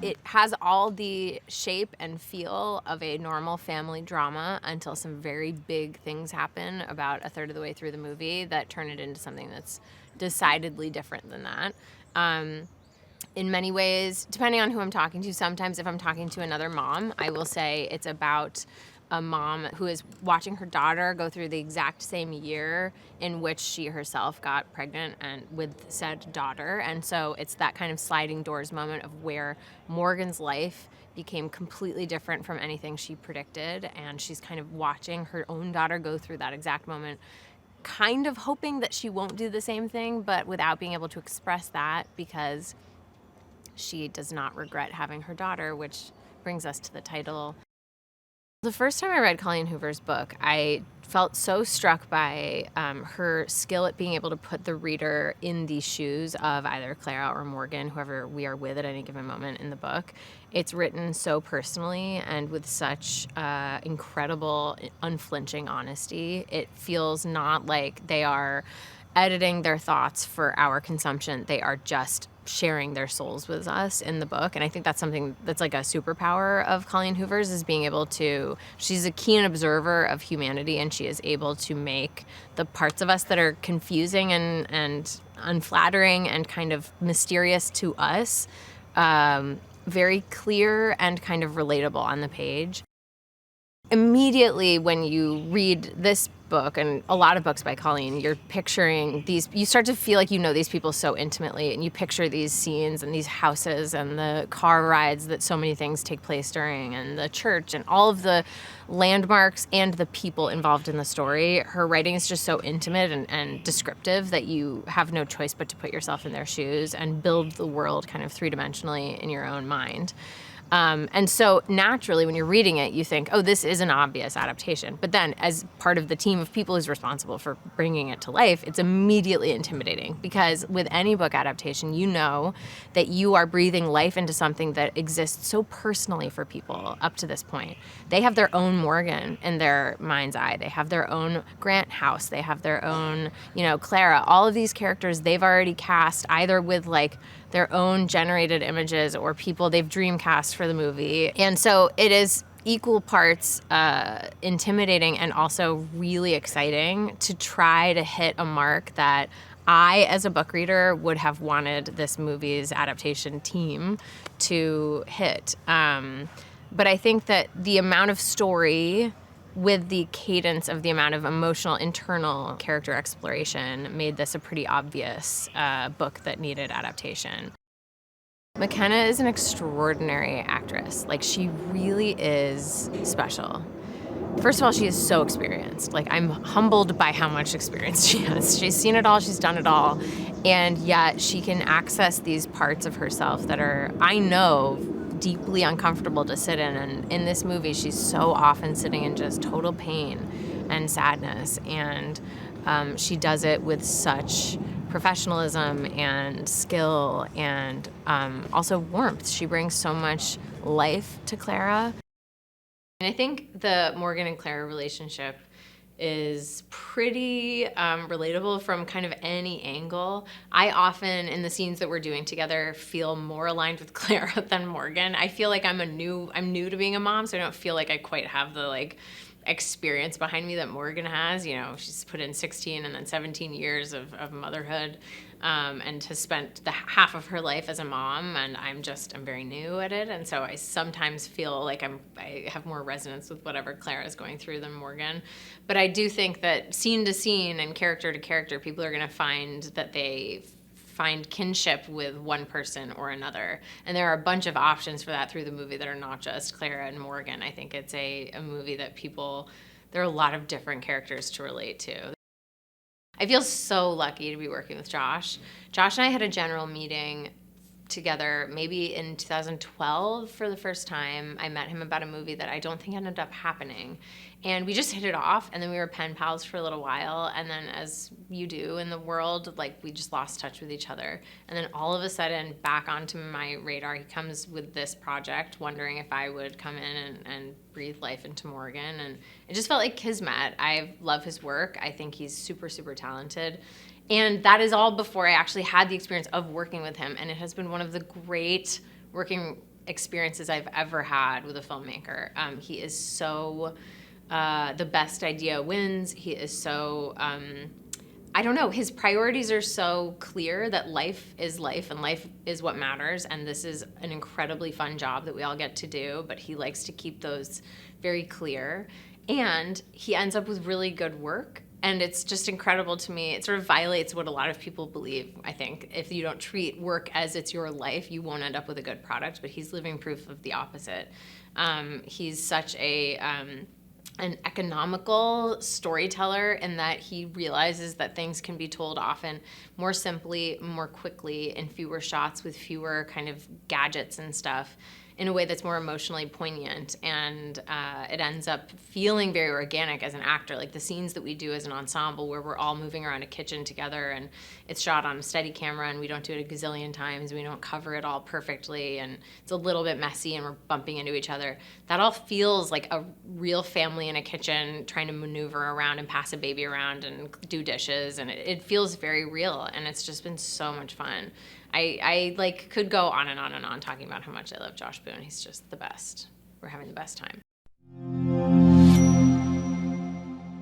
It has all the shape and feel of a normal family drama until some very big things happen about a third of the way through the movie that turn it into something that's decidedly different than that. In many ways, depending on who I'm talking to, sometimes if I'm talking to another mom, I will say it's about a mom who is watching her daughter go through the exact same year in which she herself got pregnant and with said daughter. And so it's that kind of sliding doors moment of where Morgan's life became completely different from anything she predicted. And she's kind of watching her own daughter go through that exact moment, kind of hoping that she won't do the same thing, but without being able to express that because she does not regret having her daughter, which brings us to the title. The first time I read Colleen Hoover's book, I felt so struck by her skill at being able to put the reader in the shoes of either Clara or Morgan, whoever we are with at any given moment in the book. It's written so personally and with such incredible, unflinching honesty. It feels not like they are editing their thoughts for our consumption. They are just sharing their souls with us in the book. And I think that's something that's like a superpower of Colleen Hoover's, is being able to, she's a keen observer of humanity, and she is able to make the parts of us that are confusing and unflattering and kind of mysterious to us very clear and kind of relatable on the page. Immediately when you read this book and a lot of books by Colleen, you're picturing these, you start to feel like you know these people so intimately, and you picture these scenes and these houses and the car rides that so many things take place during, and the church and all of the landmarks and the people involved in the story. Her writing is just so intimate and descriptive that you have no choice but to put yourself in their shoes and build the world kind of three-dimensionally in your own mind. And so naturally, when you're reading it, you think, oh, this is an obvious adaptation. But then as part of the team of people who's responsible for bringing it to life, it's immediately intimidating, because with any book adaptation, you know that you are breathing life into something that exists so personally for people up to this point. They have their own Morgan in their mind's eye. They have their own Grant house. They have their own, Clara. All of these characters they've already cast either with like their own generated images or people they've dream cast for the movie. And so it is equal parts intimidating and also really exciting to try to hit a mark that I, as a book reader, would have wanted this movie's adaptation team to hit. But I think that the amount of story with the cadence of the amount of emotional internal character exploration made this a pretty obvious book that needed adaptation. McKenna is an extraordinary actress. Like, she really is special. First of all, she is so experienced. Like, I'm humbled by how much experience she has. She's seen it all, she's done it all, and yet she can access these parts of herself that are, I know, deeply uncomfortable to sit in. And in this movie, she's so often sitting in just total pain and sadness, and she does it with such professionalism and skill and also warmth. She brings so much life to Clara. And I think the Morgan and Clara relationship is pretty relatable from kind of any angle. I often, in the scenes that we're doing together, feel more aligned with Clara than Morgan. I feel like I'm new to being a mom, so I don't feel like I quite have the experience behind me that Morgan has. She's put in 16 and then 17 years of motherhood, and has spent the half of her life as a mom, and I'm very new at it, and so I sometimes feel like I have more resonance with whatever Clara is going through than Morgan. But I do think that scene to scene and character to character, people are going to find that they find kinship with one person or another. And there are a bunch of options for that through the movie that are not just Clara and Morgan. I think it's a movie that there are a lot of different characters to relate to. I feel so lucky to be working with Josh. Josh and I had a general meeting together maybe in 2012 for the first time. I met him about a movie that I don't think ended up happening. And we just hit it off, and then we were pen pals for a little while, and then as you do in the world, we just lost touch with each other. And then all of a sudden, back onto my radar, he comes with this project, wondering if I would come in and breathe life into Morgan, and it just felt like kismet. I love his work. I think he's super, super talented. And that is all before I actually had the experience of working with him, and it has been one of the great working experiences I've ever had with a filmmaker. He is so, the best idea wins. He is so, I don't know, his priorities are so clear that life is life and life is what matters. And this is an incredibly fun job that we all get to do, but he likes to keep those very clear. And he ends up with really good work. And it's just incredible to me. It sort of violates what a lot of people believe, I think. If you don't treat work as it's your life, you won't end up with a good product. But he's living proof of the opposite. He's such an economical storyteller in that he realizes that things can be told often more simply, more quickly, in fewer shots with fewer kind of gadgets and stuff, in a way that's more emotionally poignant, and it ends up feeling very organic as an actor. Like the scenes that we do as an ensemble where we're all moving around a kitchen together and it's shot on a steady camera and we don't do it a gazillion times, we don't cover it all perfectly, and it's a little bit messy and we're bumping into each other. That all feels like a real family in a kitchen trying to maneuver around and pass a baby around and do dishes, and it feels very real, and it's just been so much fun. I like could go on and on and on talking about how much I love Josh Boone. He's just the best. We're having the best time.